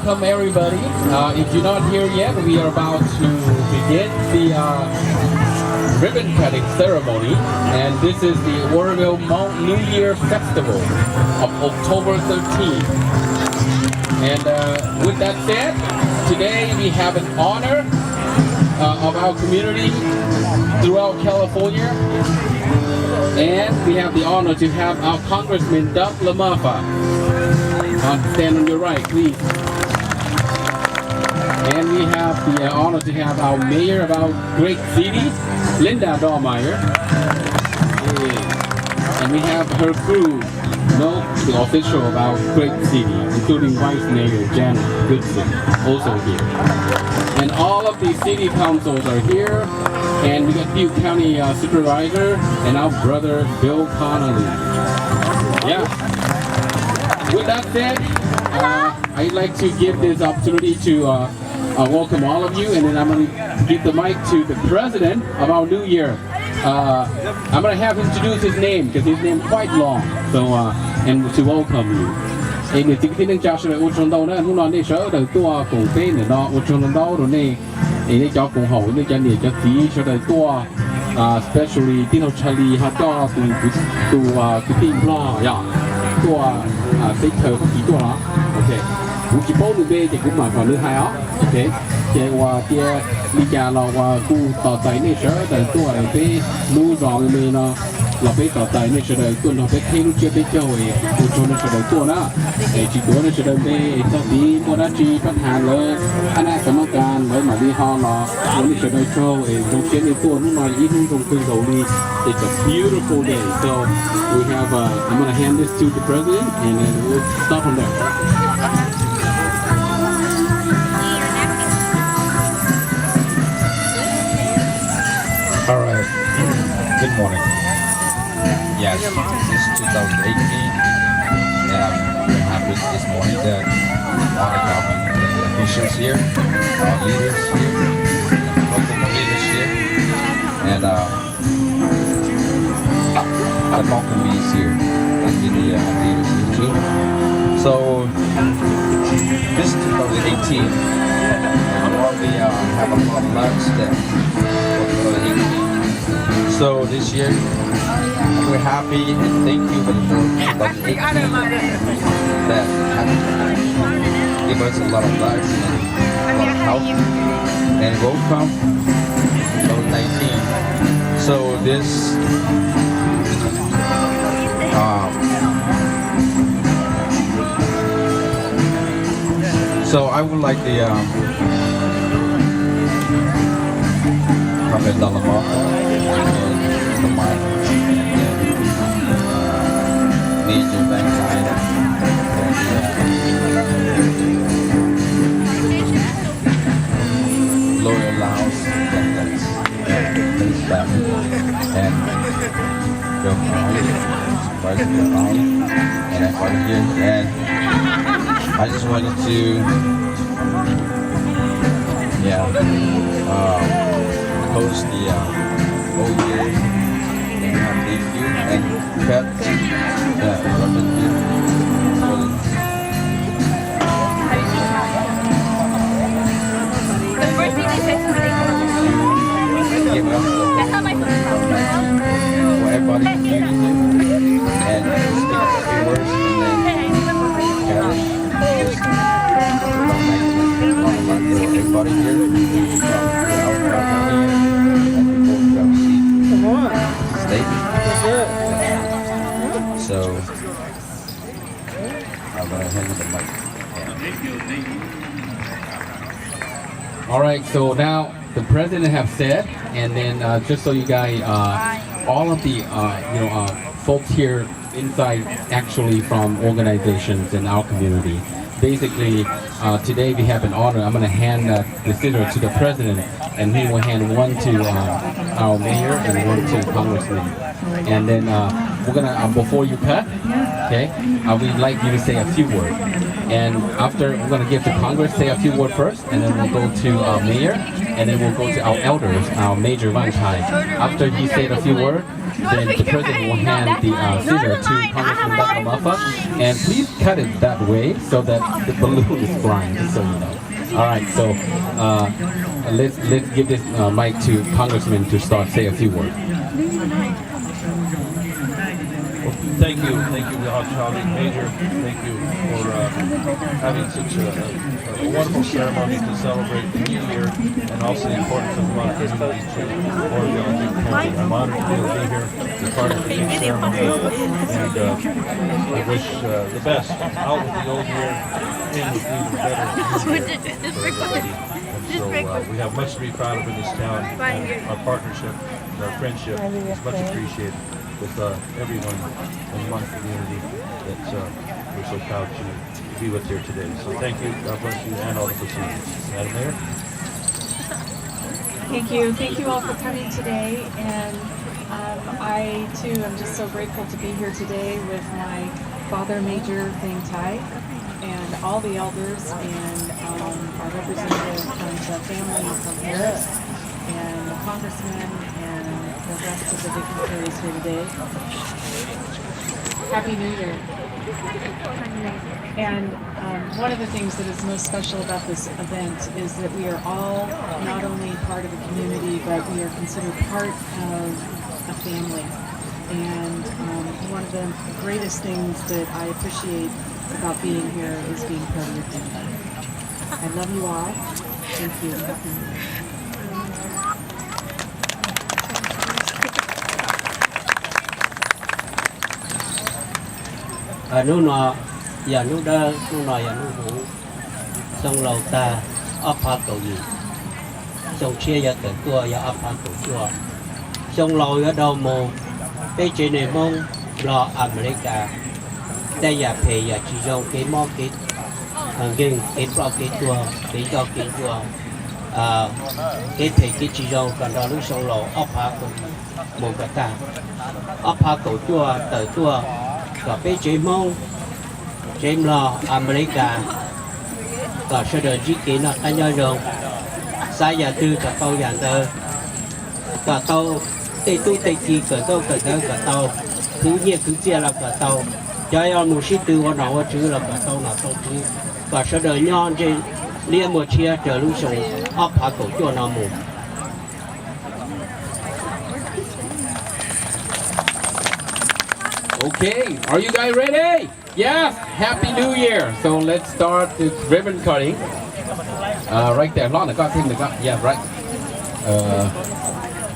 welcome everybody. If you're not here yet, we are about to begin the ribbon cutting ceremony, and this is the Oroville Mount New Year Festival of October 13th. And with that said, today we have an honor of our community throughout California, and we have the honor to have our Congressman Doug LaMaffa. Stand on your right, please. And we have the honor to have our mayor of our great city, Linda Dahlmeyer. And we have her crew, the official of our great city, including Vice Mayor Janet Goodson, also here. And all of the city councils are here. And we got Butte County Supervisor and our brother, Bill Connolly. Yeah. With that said, I'd like to give this opportunity to welcome all of you, and then I'm going to give the mic to the president of our new year. I'm going to have him introduce his name because his name is quite long, so and to welcome you. And the thing just là ô trong đâu đó lúc nào đi sở đời tua cùng tên này đó ô trong đâu rồi này để cho cùng hậu để cho này cho tí sở đời tua especially tin học Charlie họ cho từ cái team lo ya tua tích thờ không chỉ tua đó ok cũng chỉ bốn người thì cũng mà còn nữa hai ó ok chạy qua tia đi nhà là qua khu tỏ tay này sở đời tua này cái nu rong này nó là cái tỏ tay này sở đời tua nó cái thấy lúc chưa biết chơi ô trong nó sở đời tua đó để chỉ tua nó sở đời đây cho tí mua đá chi phát hàng lớn anh ấy sắm can với mà đi ho là nó sở đời show trong chuyến đi tua nó mà ít hơn trong cơn đầu đi. It's a beautiful day, so we have. I'm going to hand this to the president, and then we'll start from there. All right. Good morning. Yes, this is 2018, and I'm happy this morning that all the officials here, our leaders here, local leaders here, and the balcony is here, and the leaders here too. So this is 2018, and we already have a lot of plans that for 2018. So this year, we're happy and thank you for the 2018 that give us a lot of luck, a lot of help, and welcome 2019. So this so I would like the Prophet LaMaffa and the Major Bankside and Loyal Laos and Bill Connolly, Supervisor Bill Connolly, and everybody here. And I just wanted to, post the whole year and thank you and kept give up for everybody and speak a few words and then everybody here so I'm gonna hand you the mic. All right, so now the president have said, and then just so you guys, all of the folks here inside actually from organizations in our community. Basically, today we have an honor. I'm going to hand the scissor to the president, and he will hand one to our mayor and one to congressman. And then we're gonna before you cut, okay? We'd like you to say a few words. And after, we're going to give to Congress, say a few words first, and then we'll go to our mayor, and then we'll go to our elders, our Major Van Chai. After he said a few words, then the president will hand the scissor to Congressman Dr. Muffa. And please cut it that way so that the balloon is flying, just so you know. All right, so let's give this mic to Congressman to start, say a few words. Thank you, Charlie Major. Thank you for having such a wonderful ceremony to celebrate the New Year and also the importance of the community to Oroville and culture. I'm honored to be able to be here, be part of the big ceremony, and I wish the best out with the old year, in with even better for everybody. And so we have much to be proud of in this town. Our partnership, our friendship is much appreciated with everyone in the Hmong community that we're so proud to be with here today. So thank you, God bless you, and all the procedures. Madam Mayor? Thank you all for coming today, and I too am just so grateful to be here today with my father, Major Vang Tai, and all the elders and our representative from the family from Harris, and the congressman, and the rest of the dignitaries here today. Happy New Year. And one of the things that is most special about this event is that we are all not only part of a community, but we are considered part of a family. And one of the greatest things that I appreciate about being here is being part of your family. I love you all. Thank you. Happy New Year. Nu nọ giờ nu đơ nu nọ giờ nu hủ xong lầu ta ấp phá cầu gì xong chia giờ tự tua giờ ấp phá cầu chùa xong lầu ở đâu mồ bây giờ này mong lo America đây giờ phải giờ chỉ dùng cái món cái nhưng cái bao cái chùa cái cho cái chùa cái thì cái chỉ dùng còn đó lúc xong lầu ấp phá cầu một cái ta ấp phá cầu chùa tự tua và bây giờ mong James lo America và sau đó chỉ kiến là ta nhớ rằng sai giờ tư cả tàu nhà tơ cả tàu tây tu tây chi cả tàu cứ nhẹ cứ chia là cả tàu cho em một sĩ tư vào nào chữ là cả tàu nào tàu chữ và sau đó nhon trên liên một chia trở lúc sống ấp phá cổ cho nào một. Okay, are you guys ready? Yes, Happy New Year. So let's start the ribbon cutting. Right there, Lon, I got him. Yeah, right.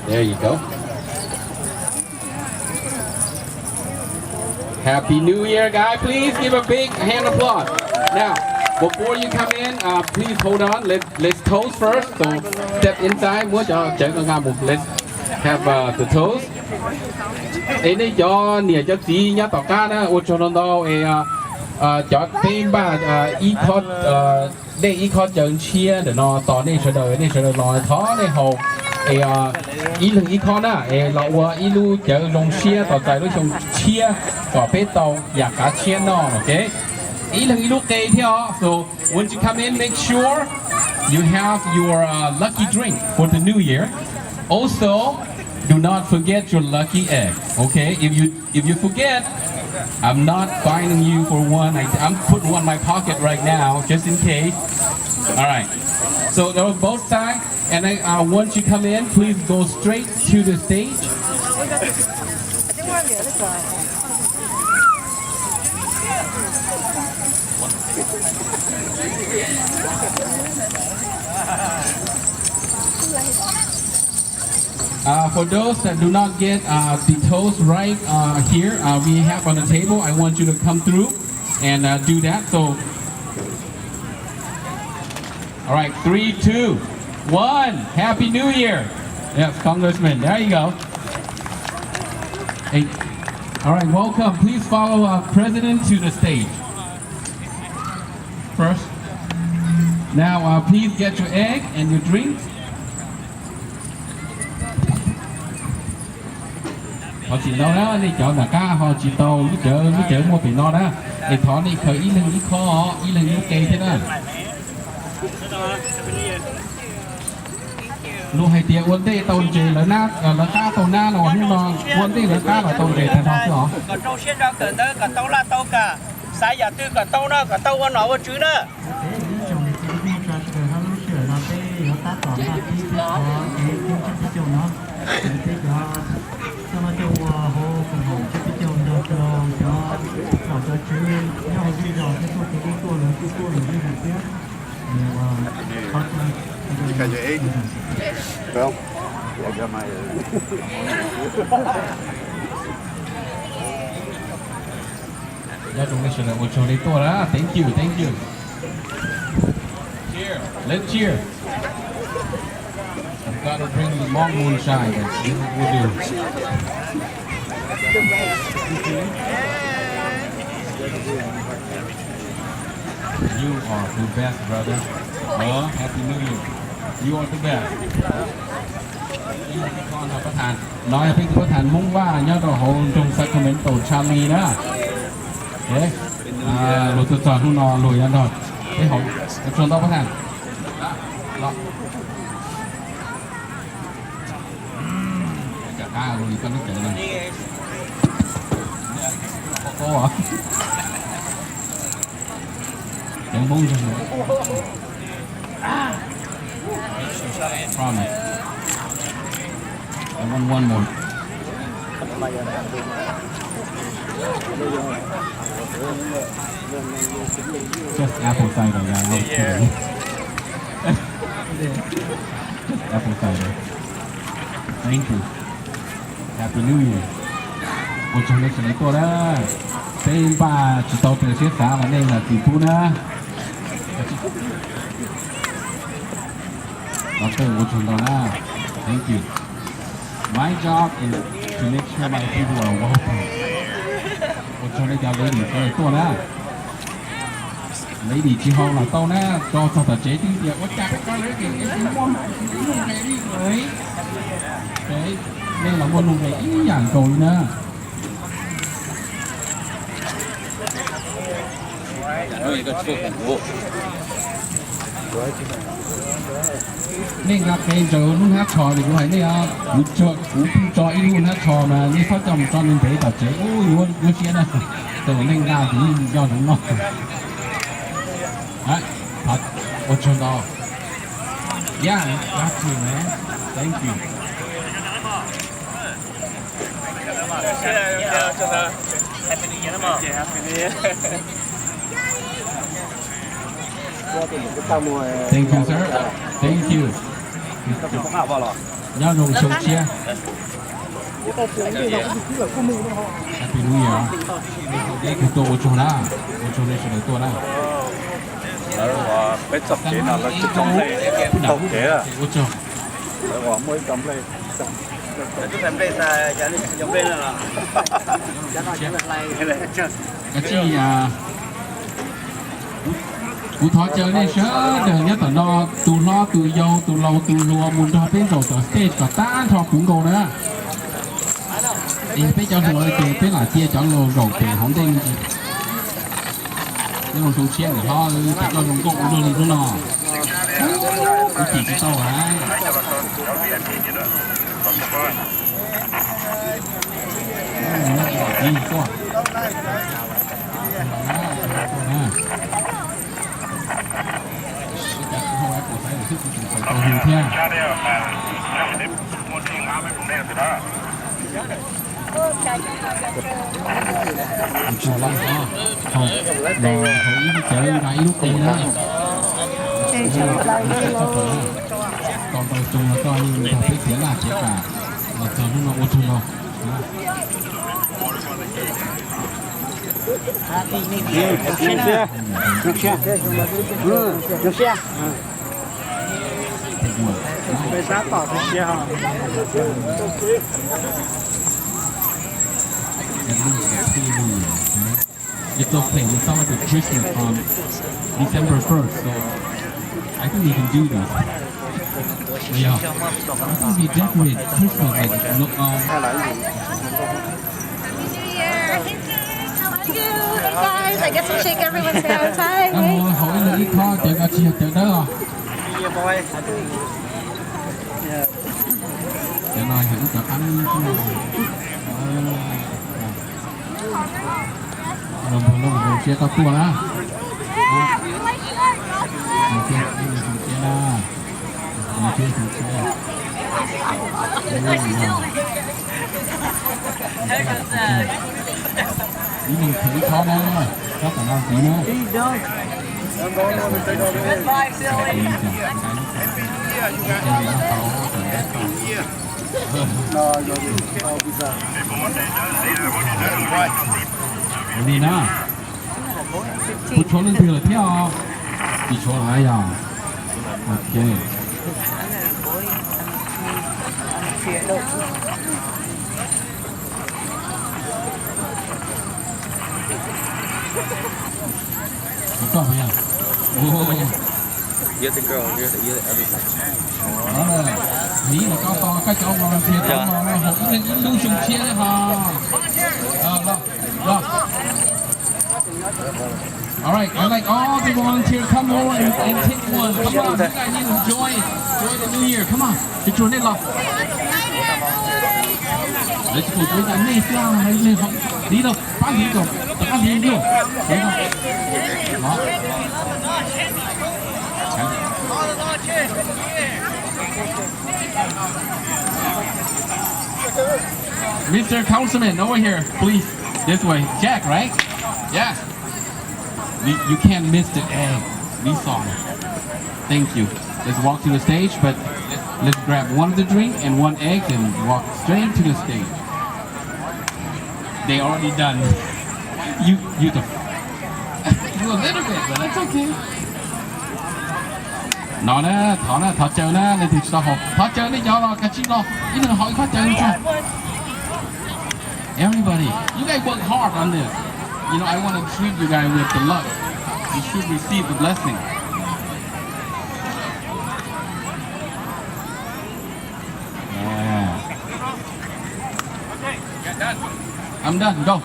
There you go. Happy New Year, guys. Please give a big hand applause. Now, before you come in, please hold on. Let's toast first. So step inside. Let's have the toast. Ini cho nia cho tí nhá tỏ ca đó ô cho nó đâu cho tên bà e-code đây e-code chẳng chia để nó tỏ này sẽ đời nói thó này hầu ý lưng e-code á lọ ý lu chợ lồng chia tỏ tại lúc trong chia tỏ bê tàu giả cá chia nó ok ý lưng ý lu kê theo so when you come in make sure you have your lucky drink for the new year. Also, do not forget your lucky egg. Okay, if you forget, I'm not finding you for one. I'm putting one in my pocket right now, just in case. All right. So those both sides, and once you come in, please go straight to the stage. For those that do not get the toast right here, we have on the table. I want you to come through and do that. So, all right, 3, 2, 1. Happy New Year. Yes, Congressman. There you go. Hey. All right, welcome. Please follow President to the stage. First. Now, please get your egg and your drink. Họ chỉ đâu đó đi chọn là cá họ chỉ tàu cái chợ mua tiền no đó ai thó này khởi ý lưng ý khó ý lưng ý kê thế đó lu hay tiệt uốn tê tàu chè là na là cá tàu na là không mà uốn tê là cá là tàu chè thành thọ chứ hả? Còn trong xe ra cần đó cả tàu là tàu cả sai giả tư cả tàu nó cả tàu nó vào chứ nữa. Ra trong đây là một chỗ đấy to đó. Thank you. Cheer. Let's cheer. I've got to bring the long moonshine. That's what we'll do. You are the best, brother. Happy New Year. You are the best. ก่อนรับประทานน้อยพี่ประธานมุ่งว่ายอดเราโหจงซักคอมเมนต์โตชาลีนะเอ๊ะรู้สึกจอดหุ่นนอนรวยยันดอดไอ้ของชวนต่อประธานรอจะกล้าลุยก็นึกถึงเลยโอ้โหยังบุ้งจังเลย promise I want one more. Just apple cider, guys. I'm kidding. Just apple cider. Thank you. Happy New Year. Một trong những cái tôi đó. Tên bà chỉ tao từ xếp xã là đây là tỷ phú đó. Đó từ một trong đó đó. Thank you. My job is to make sure my people are welcome. Một trong những cái lady cái tôi đó. Lady chỉ hông là tao nè, cho tao chế tiếng Việt. Ôi chà, cái lấy cái món này đi rồi. Đấy, đây là món này ý dạng rồi nè. Nên gặp cái giờ luôn hát trò thì cũng phải này à, cũng cho ít luôn hát trò mà như phát trong cho nên thấy tập chế, ôi luôn luôn chia này, từ nên ra thì do đúng nó. Đấy, thật, một trăm đô. Yeah, got you man, thank you. Happy New Year mà. Happy New Year. Thank you sir, thank you. Nhớ dùng súng chia. Happy New Year. Đâyคือตัวโอโชนะโอโชนี่คือตัวนะ 話俾10幾啊，你執嚟10幾啊， โอโช 你話唔可以咁嚟。 Chúng em đây là giống bên là cái chi à cú thọ chơi này sớ đời nhất là nó tù lo tù dâu tù lâu tù lùa muốn cho bên rồi tờ stage cả ta cho cũng cầu nữa đi bên cho rồi thì bên là chia cho lô rồi thì không tin nhưng mà số chia của họ thì cho chúng cộng rồi thì nó cái chỉ cái tàu hả đi qua cầu hình theo chào lắm không rồi thấy chơi gái lúc đây đó còn đầu chung là coi như là biết thế là chế cả là giờ nó ô chung đâu Được xe. Bây giờ tỏ được xe hả? It's okay. We celebrate Christmas on December 1st, so I think we can do this. Yeah, I think we decorate Christmas like look you. Hey guys, I guess I'll shake everyone's hands. Hi. Cảm Hey. ơn hỏi là ít kho chờ cả chia chờ đó rồi. Chờ nói hiểu cả anh rồi rồi chia các tua đó. Chia ra. Chia Ý mình thử khó đó có khả năng tí nữa. Đi nào. Bút chỗ lên thừa theo. Đi chỗ lại à. Ok. Có không nhỉ? You're the girl, you're the other side. Đó là Mỹ là cao to các cháu vào phía trong mà họ ít lưu trùng chia đấy hả? Rồi. All right, I'd like all the volunteers come over and take one. Come on, you guys need to enjoy the new year. Come on, cái chuột lên lọ. Đấy, cái chuột cái này sao này này không tí đâu, bán gì đâu, bán gì đâu, thấy không? Đó. Mr. Councilman, over here, please. This way. Jack, right? Yeah. You can't miss the egg. We saw it. Thank you. Let's walk to the stage, but let's grab one of the drink and one egg and walk straight to the stage. They already done. You the you a little bit, but that's okay. Nó nè, thọ chờ nè, này thì sao học, thọ chờ đi cho lo, cả chi lo, ý là hỏi thọ chờ đi sao? Everybody, you guys work hard on this. You know, I want to treat you guys with the luck. You should receive the blessing. Yeah. I'm done. Go.